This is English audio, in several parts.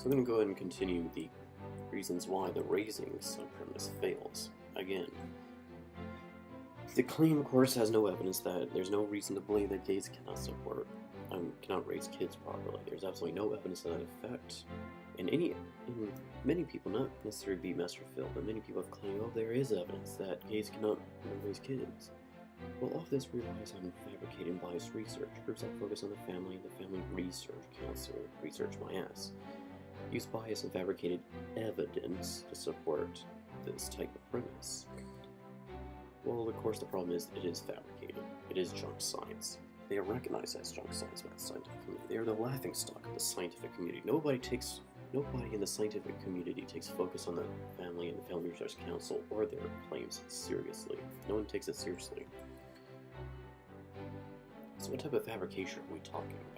So I'm going to go ahead and continue the reasons why the raising son premise fails. Again, the claim, of course, has no evidence that there's no reason to believe that gays cannot raise kids properly. There's absolutely no evidence to that effect. And many people, not necessarily BeatMasterPhil, but many people have claimed, oh, there is evidence that gays cannot raise kids. Well, all of this relies on fabricated and biased research. Groups that focus on the Family and the Family Research Council, Research My Ass, use bias and fabricated evidence to support this type of premise. Well, of course, the problem is it is fabricated. It is junk science. They are recognized as junk science by the scientific community. They are the laughingstock of the scientific community. Nobody in the scientific community takes focus on the Family and the Family Research Council or their claims seriously. No one takes it seriously. So what type of fabrication are we talking about?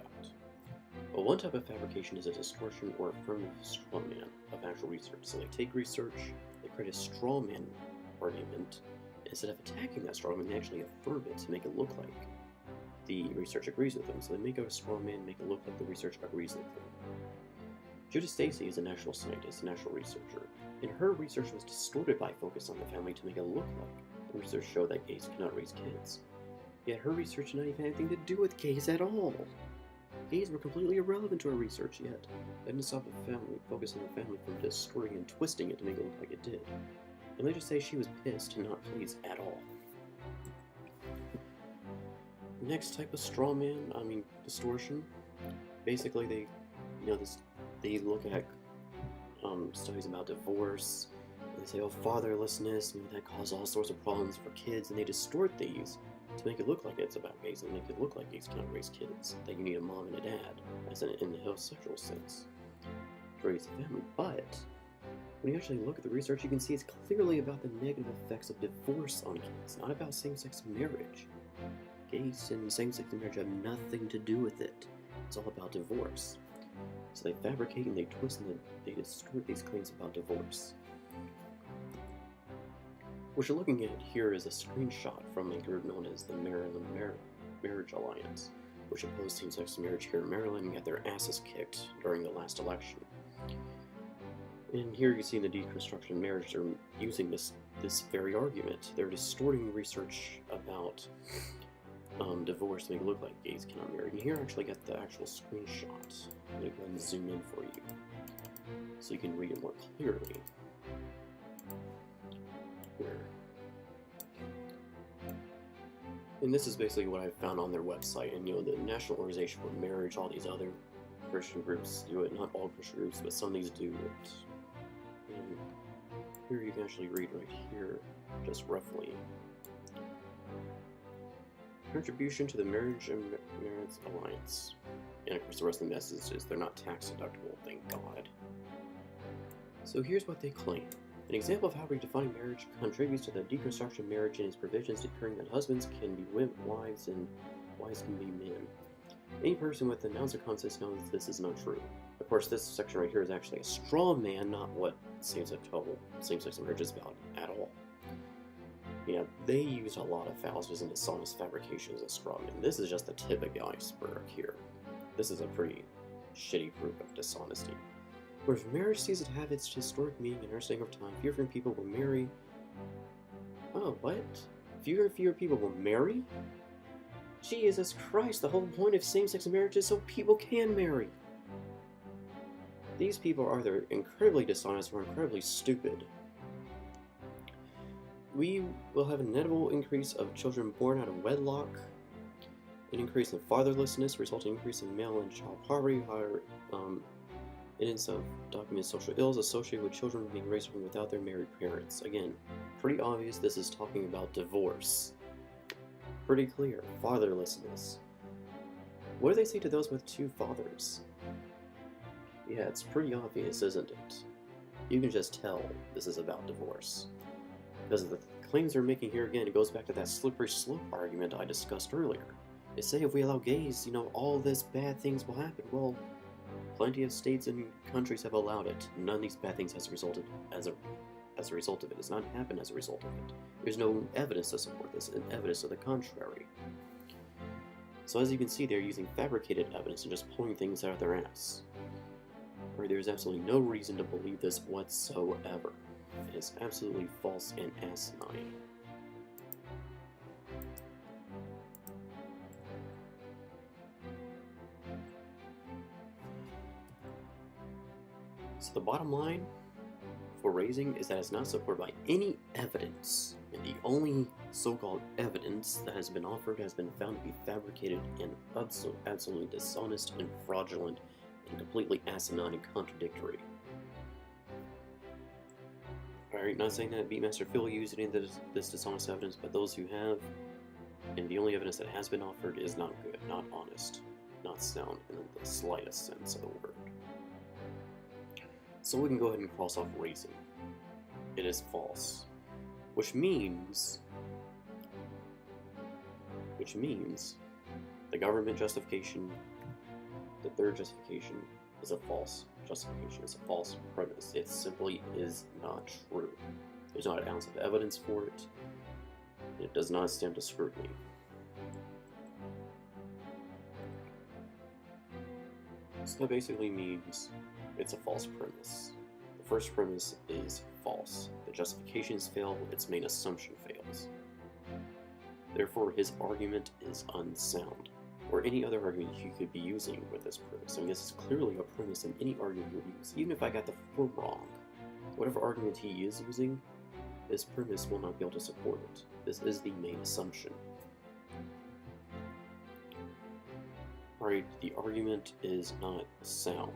Well, one type of fabrication is a distortion or affirmative straw man of actual research. So they take research, they create a straw man argument. Instead of attacking that straw man, they actually affirm it to make it look like the research agrees with them. So they make a straw man, make it look like the research agrees with them. Judith Stacy is a national scientist, a national researcher, and her research was distorted by focus on the family to make it look like the research showed that gays cannot raise kids. Yet her research did not even have anything to do with gays at all. Gays were completely irrelevant to her research, yet that didn't stop the family, focus on the family from distorting and twisting it to make it look like it did. And let's just say she was pissed and not pleased at all. The next type of distortion. Basically, they look at studies about divorce. And they say, oh, fatherlessness, that causes all sorts of problems for kids, and they distort these to make it look like it's about gays, and make it look like gays cannot raise kids. That you need a mom and a dad, as in the heterosexual sense, to raise a family. But when you actually look at the research, you can see it's clearly about the negative effects of divorce on kids, not about same-sex marriage. Gays and same-sex marriage have nothing to do with it. It's all about divorce. So they fabricate and they twist and they distort these claims about divorce. What you're looking at here is a screenshot from a group known as the Maryland Marriage Alliance, which opposed same-sex marriage here in Maryland and got their asses kicked during the last election. And here you see in the deconstruction of marriage, they're using this very argument. They're distorting research about divorce to make it look like gays cannot marry. And here I actually got the actual screenshot. I'm going to go ahead and zoom in for you so you can read it more clearly. Here. And this is basically what I found on their website. And the National Organization for Marriage, all these other Christian groups do it. Not all Christian groups, but some of these do it. And here you can actually read right here, just roughly. Contribution to the Marriage and Marriage Alliance. And of course the rest of the message is they're not tax deductible, thank God. So here's what they claim. An example of how redefining marriage contributes to the deconstruction of marriage and its provisions declaring that husbands can be wives and wives can be men. Any person with an ounce of common sense knows this is not true. Of course, this section right here is actually a straw man, not what same-sex marriage is about at all. They use a lot of fallacies and dishonest fabrications as straw men. This is just the tip of the iceberg here. This is a pretty shitty group of dishonesty. Where if marriage ceases to have its historic meaning and understanding over time, fewer and fewer people will marry. Oh, what? Fewer and fewer people will marry? Jesus Christ, the whole point of same-sex marriage is so people can marry. These people are either incredibly dishonest or incredibly stupid. We will have an inevitable increase of children born out of wedlock, an increase in fatherlessness, resulting increase in male and child poverty, higher incidence of documented social ills associated with children being raised without their married parents. Again, pretty obvious this is talking about divorce. Pretty clear. Fatherlessness. What do they say to those with two fathers? Yeah, it's pretty obvious, isn't it? You can just tell this is about divorce. Because of the claims they're making here again, it goes back to that slippery slope argument I discussed earlier. They say if we allow gays, all this bad things will happen. Well, plenty of states and countries have allowed it. None of these bad things has resulted as a result of it. It's not happened as a result of it. There's no evidence to support this, and evidence to the contrary. So as you can see, they're using fabricated evidence and just pulling things out of their ass. Right, there's absolutely no reason to believe this whatsoever. It is absolutely false and asinine. So the bottom line for raising is that it's not supported by any evidence, and the only so-called evidence that has been offered has been found to be fabricated and absolutely dishonest and fraudulent and completely asinine and contradictory. Alright, not saying that BeatMasterPhil used any of this dishonest evidence, but those who have, and the only evidence that has been offered is not good, not honest, not sound in the slightest sense of the word. So we can go ahead and cross off raising. It is false. Which means the government justification, the third justification, is a false justification. It's a false premise. It simply is not true. There's not an ounce of evidence for it. It does not stand to scrutiny. So that basically means it's a false premise. The first premise is false. The justifications fail, its main assumption fails. Therefore, his argument is unsound, or any other argument you could be using with this premise. I mean, this is clearly a premise in any argument you would use, even if I got the form wrong. Whatever argument he is using, this premise will not be able to support it. This is the main assumption. Alright, the argument is not sound.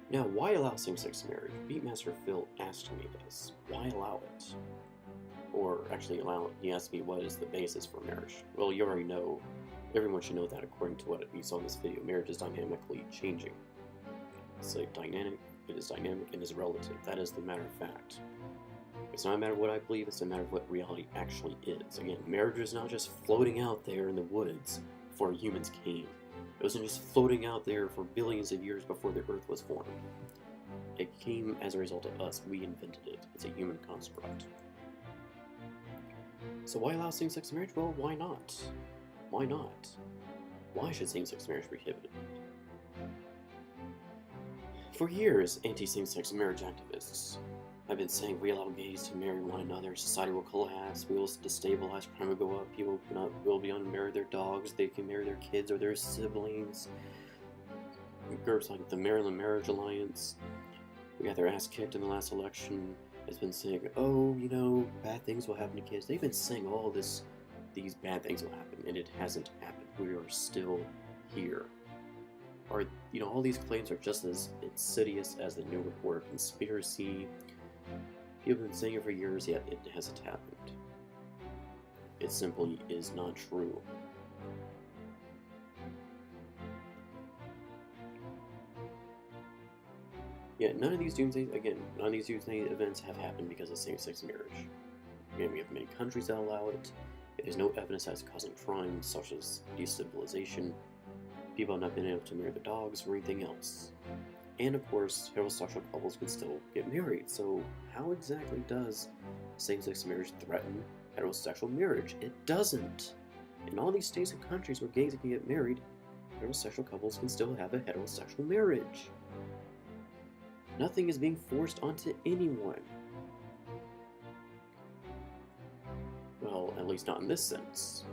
Now, why allow same-sex marriage? BeatMasterPhil asked me this. Why allow it? Or actually he asked me what is the basis for marriage. Well, you already know, everyone should know that according to what you saw in this video, marriage is dynamically changing. It's like dynamic, it is dynamic and is relative. That is the matter of fact. It's not a matter of what I believe, it's a matter of what reality actually is. Again, marriage is not just floating out there in the woods before humans came. It wasn't just floating out there for billions of years before the Earth was formed. It came as a result of us. We invented it. It's a human construct. So why allow same-sex marriage? Well, why not? Why not? Why should same-sex marriage be prohibited? For years, anti-same-sex marriage activists have been saying we allow gays to marry one another, society will collapse, we will destabilize, crime will go up, people will be able to marry their dogs, they can marry their kids or their siblings. Groups like the Maryland Marriage Alliance, who got their ass kicked in the last election, has been saying, oh, you know, bad things will happen to kids. They've been saying all this, these bad things will happen, and it hasn't happened. We are still here. Or, you know, all these claims are just as insidious as the New World Order conspiracy. People have been saying it for years, yet it hasn't happened. It simply is not true. Yet none of these doomsday events have happened because of same-sex marriage. Again, we have many countries that allow it. There's no evidence that it's causing crimes such as destabilization. People have not been able to marry their dogs or anything else. And of course, heterosexual couples can still get married. So how exactly does same-sex marriage threaten heterosexual marriage? It doesn't. In all these states and countries where gays can get married, heterosexual couples can still have a heterosexual marriage. Nothing is being forced onto anyone. Well, at least not in this sense.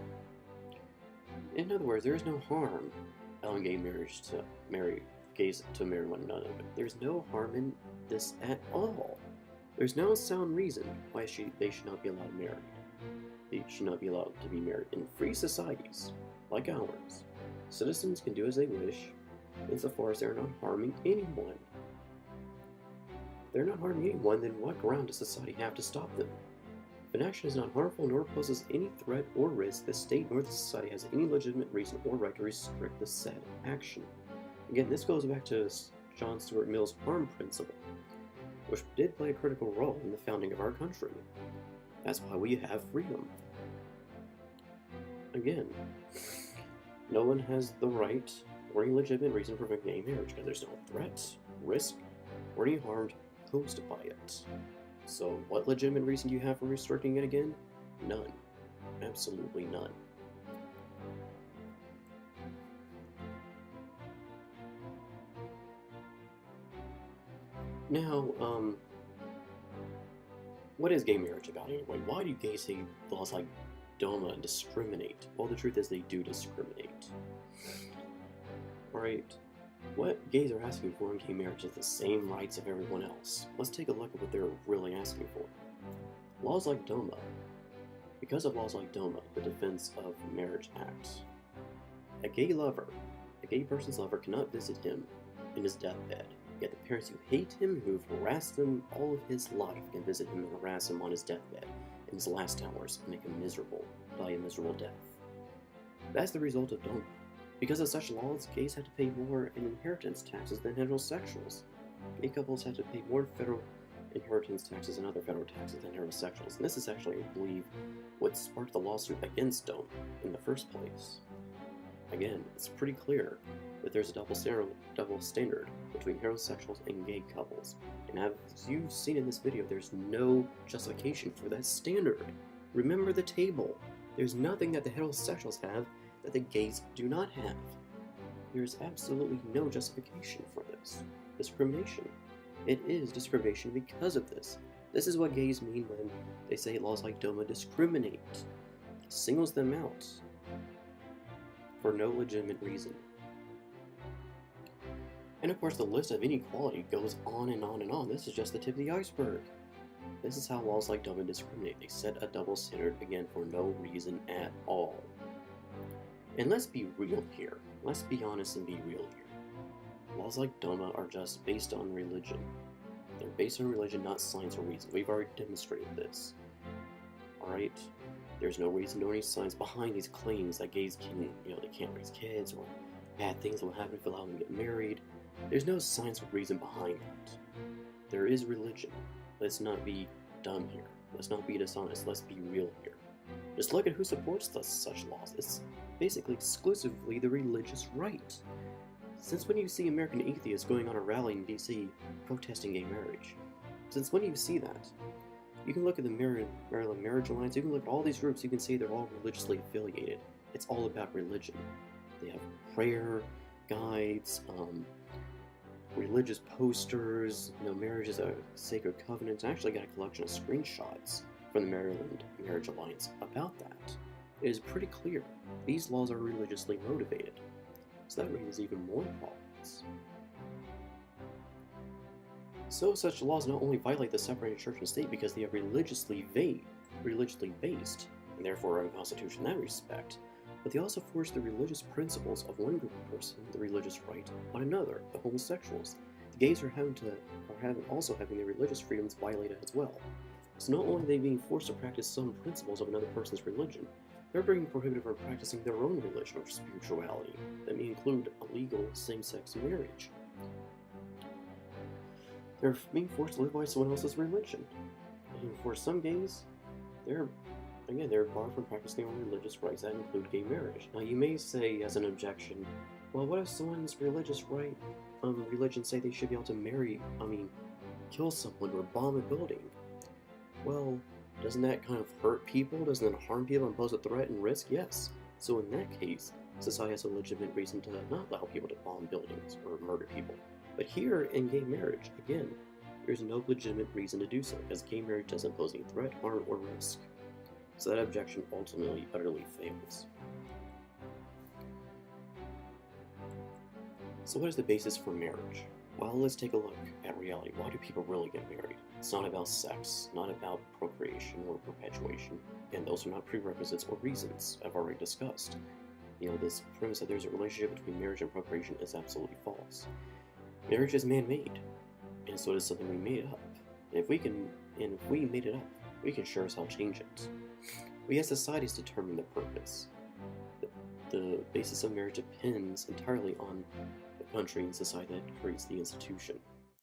In other words, there is no harm allowing gays to marry one another. There's no harm in this at all. There's no sound reason why they should not be allowed married. They should not be allowed to be married. In free societies, like ours, citizens can do as they wish, insofar as they're not harming anyone. If they're not harming anyone, then what ground does society have to stop them? If an action is not harmful nor poses any threat or risk, the state nor the society has any legitimate reason or right to restrict the said action. Again, this goes back to John Stuart Mill's harm principle, which did play a critical role in the founding of our country. That's why we have freedom. Again, no one has the right or any legitimate reason for gay marriage because there's no threat, risk, or any harm posed by it. So what legitimate reason do you have for restricting it again? None. Absolutely none. Now, what is gay marriage about anyway? Why do gays say laws like DOMA discriminate? Well, the truth is they do discriminate. Right? What gays are asking for in gay marriage is the same rights of everyone else. Let's take a look at what they're really asking for. Laws like DOMA. Because of laws like DOMA, the Defense of Marriage Act, a gay person's lover cannot visit him in his deathbed. Yet the parents who hate him, who've harassed him all of his life, can visit him and harass him on his deathbed in his last hours and make him miserable, die a miserable death. That's the result of DOMA. Because of such laws, gays have to pay more in inheritance taxes than heterosexuals. Gay couples have to pay more federal inheritance taxes and other federal taxes than heterosexuals. And this is actually, I believe, what sparked the lawsuit against DOMA in the first place. Again, it's pretty clear that there's a double standard between heterosexuals and gay couples. And as you've seen in this video, there's no justification for that standard. Remember the table. There's nothing that the heterosexuals have that the gays do not have. There's absolutely no justification for this. Discrimination. It is discrimination because of this. This is what gays mean when they say laws like DOMA discriminate. Singles them out for no legitimate reason. And of course, the list of inequality goes on and on and on. This is just the tip of the iceberg. This is how laws like DOMA discriminate. They set a double standard, again, for no reason at all. And let's be real here. Let's be honest and be real here. Laws like DOMA are just based on religion. They're based on religion, not science or reason. We've already demonstrated this. Alright? There's no reason nor any science behind these claims that gays can, they can't raise kids, or bad things will happen if they allow them to get married. There's no science or reason behind that. There is religion. Let's not be dumb here. Let's not be dishonest. Let's be real here. Just look at who supports such laws. It's basically exclusively the religious right. Since when do you see American atheists going on a rally in DC protesting gay marriage? Since when do you see that? You can look at the Maryland Marriage Alliance, you can look at all these groups, you can see they're all religiously affiliated. It's all about religion. They have prayer guides, religious posters, marriage is a sacred covenant. I actually got a collection of screenshots from the Maryland Marriage Alliance about that. It is pretty clear. These laws are religiously motivated. So that raises even more problems. So such laws not only violate the separated church and state because they are religiously based, and therefore are unconstitutional in that respect, but they also force the religious principles of one group of persons, the religious right, on another, the homosexuals. The gays are also having their religious freedoms violated as well. So not only are they being forced to practice some principles of another person's religion, they're being prohibited from practicing their own religion or spirituality. That may include illegal same-sex marriage. They're being forced to live by someone else's religion. And for some gays, they're barred from practicing their own religious rights that include gay marriage. Now you may say as an objection, well, what if someone's religion say they should be able to kill someone or bomb a building? Well, doesn't that kind of hurt people? Doesn't it harm people and pose a threat and risk? Yes. So in that case, society has a legitimate reason to not allow people to bomb buildings or murder people. But here in gay marriage, again, there's no legitimate reason to do so, because gay marriage doesn't pose any threat, harm, or risk. So that objection ultimately, utterly fails. So what is the basis for marriage? Well, let's take a look at reality. Why do people really get married? It's not about sex, not about procreation or perpetuation, and those are not prerequisites or reasons I've already discussed. This premise that there's a relationship between marriage and procreation is absolutely false. Marriage is man-made, and so it is something we made up. And if we made it up, we can sure as hell change it. We as societies determine the purpose. The basis of marriage depends entirely on the country and society that creates the institution.